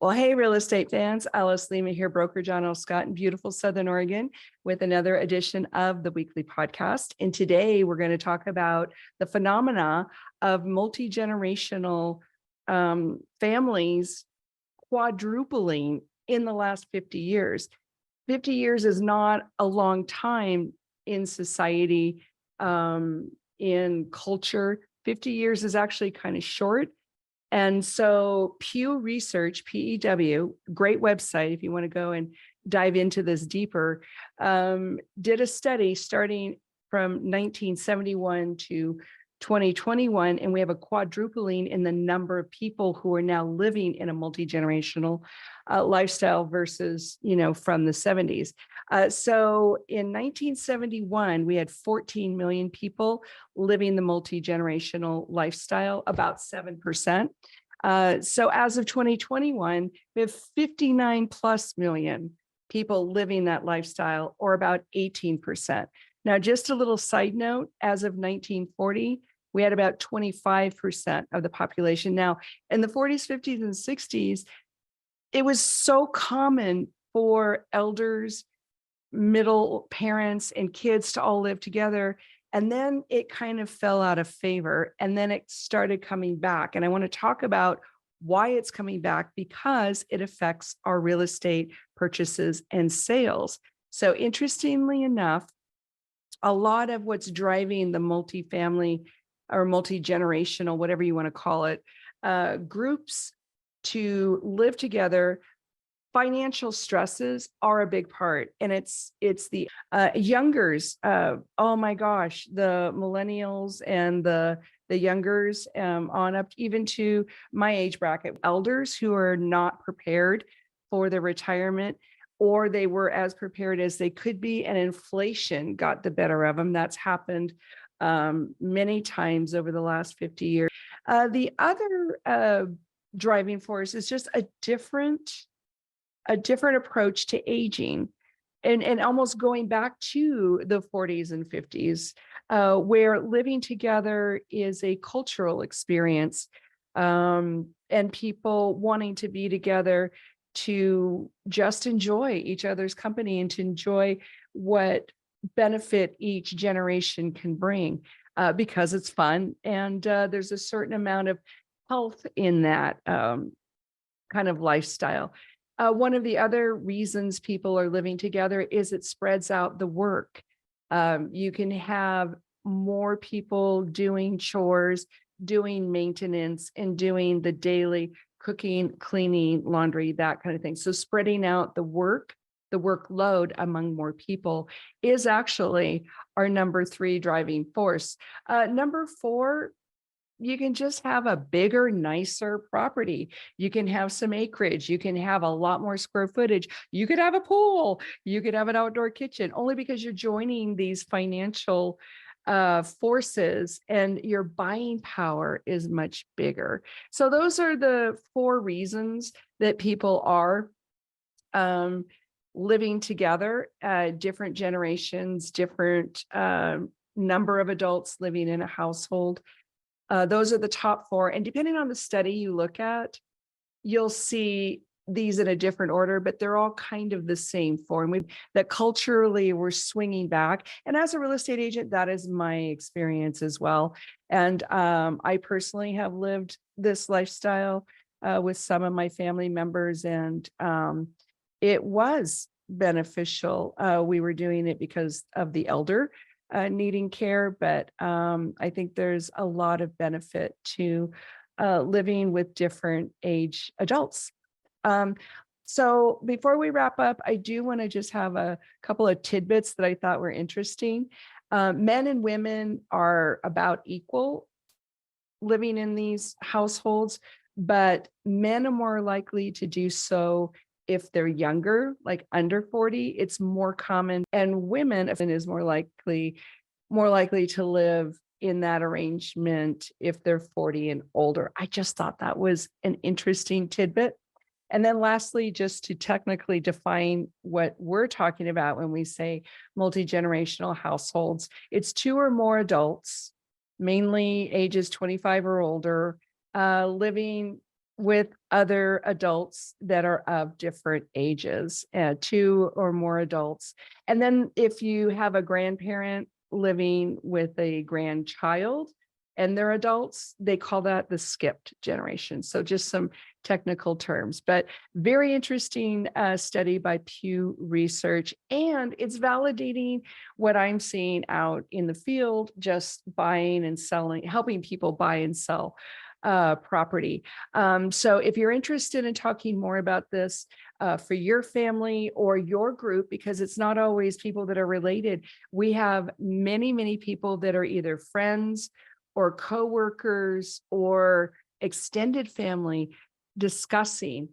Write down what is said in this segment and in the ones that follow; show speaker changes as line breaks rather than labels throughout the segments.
Well, hey, real estate fans, Alice Lema here, broker John L. Scott in beautiful Southern Oregon with another edition of the weekly podcast. And today we're going to talk about the phenomena of multi-generational families quadrupling in the last 50 years. 50 years is not a long time in society, in culture. 50 years is actually kind of short. And so Pew Research, PEW, great website if you want to go and dive into this deeper, did a study starting from 1971 to 2021, and we have a quadrupling in the number of people who are now living in a multi-generational lifestyle versus, from the 70s. So in 1971, we had 14 million people living the multi-generational lifestyle, about 7%. So as of 2021, we have 59 plus million people living that lifestyle, or about 18%. Now, just a little side note, as of 1940, we had about 25% of the population. Now, in the 40s, 50s, and 60s, it was so common for elders, middle parents, and kids to all live together. And then it kind of fell out of favor, and then it started coming back. And I want to talk about why it's coming back, because it affects our real estate purchases and sales. So interestingly enough, a lot of what's driving the multifamily or multi-generational, whatever you want to call it, groups to live together, financial stresses are a big part. And it's the youngers, oh my gosh, the millennials and the youngers on up even to my age bracket, elders who are not prepared for their retirement, or they were as prepared as they could be, and inflation got the better of them. That's happened many times over the last 50 years. The other driving force is just a different approach to aging, and almost going back to the 40s and 50s, where living together is a cultural experience, and people wanting to be together to just enjoy each other's company and to enjoy what benefit each generation can bring, because it's fun, and there's a certain amount of health in that kind of lifestyle. One of the other reasons people are living together is it spreads out the work. You can have more people doing chores, doing maintenance, and doing the daily cooking, cleaning, laundry, that kind of thing. So spreading out the workload among more people is actually our number 3 driving force. Number 4, you can just have a bigger, nicer property. You can have some acreage. You can have a lot more square footage. You could have a pool. You could have an outdoor kitchen, only because you're joining these financial forces, and your buying power is much bigger. So those are the 4 reasons that people are living together, different generations, different number of adults living in a household. Those are the top 4. And depending on the study you look at, you'll see these in a different order, but they're all kind of the same form. That culturally we're swinging back. And as a real estate agent, that is my experience as well. And I personally have lived this lifestyle with some of my family members, and it was beneficial. We were doing it because of the elder needing care, but I think there's a lot of benefit to living with different age adults. So before we wrap up, I do want to just have a couple of tidbits that I thought were interesting. Men and women are about equal living in these households, but men are more likely to do so if they're younger, like under 40. It's more common, and women is more likely to live in that arrangement if they're 40 and older. I just thought that was an interesting tidbit. And then lastly, just to technically define what we're talking about when we say multi-generational households, it's 2 or more adults, mainly ages 25 or older, living with other adults that are of different ages, two or more adults. And then if you have a grandparent living with a grandchild and they're adults, they call that the skipped generation. So just some technical terms, but very interesting study by Pew Research. And it's validating what I'm seeing out in the field, just buying and selling, helping people buy and sell property. So if you're interested in talking more about this for your family or your group, because it's not always people that are related, we have many, many people that are either friends or coworkers or extended family discussing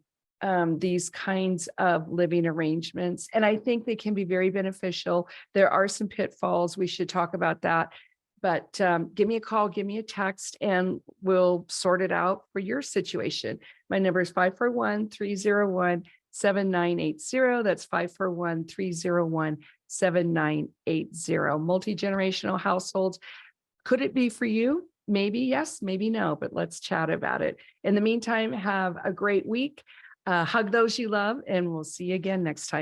these kinds of living arrangements. And I think they can be very beneficial. There are some pitfalls. We should talk about that. But give me a call, give me a text, and we'll sort it out for your situation. My number is 541-301-7980. That's 541-301-7980. Multi-generational households. Could it be for you? Maybe yes, maybe no, but let's chat about it. In the meantime, have a great week. Hug those you love, and we'll see you again next time.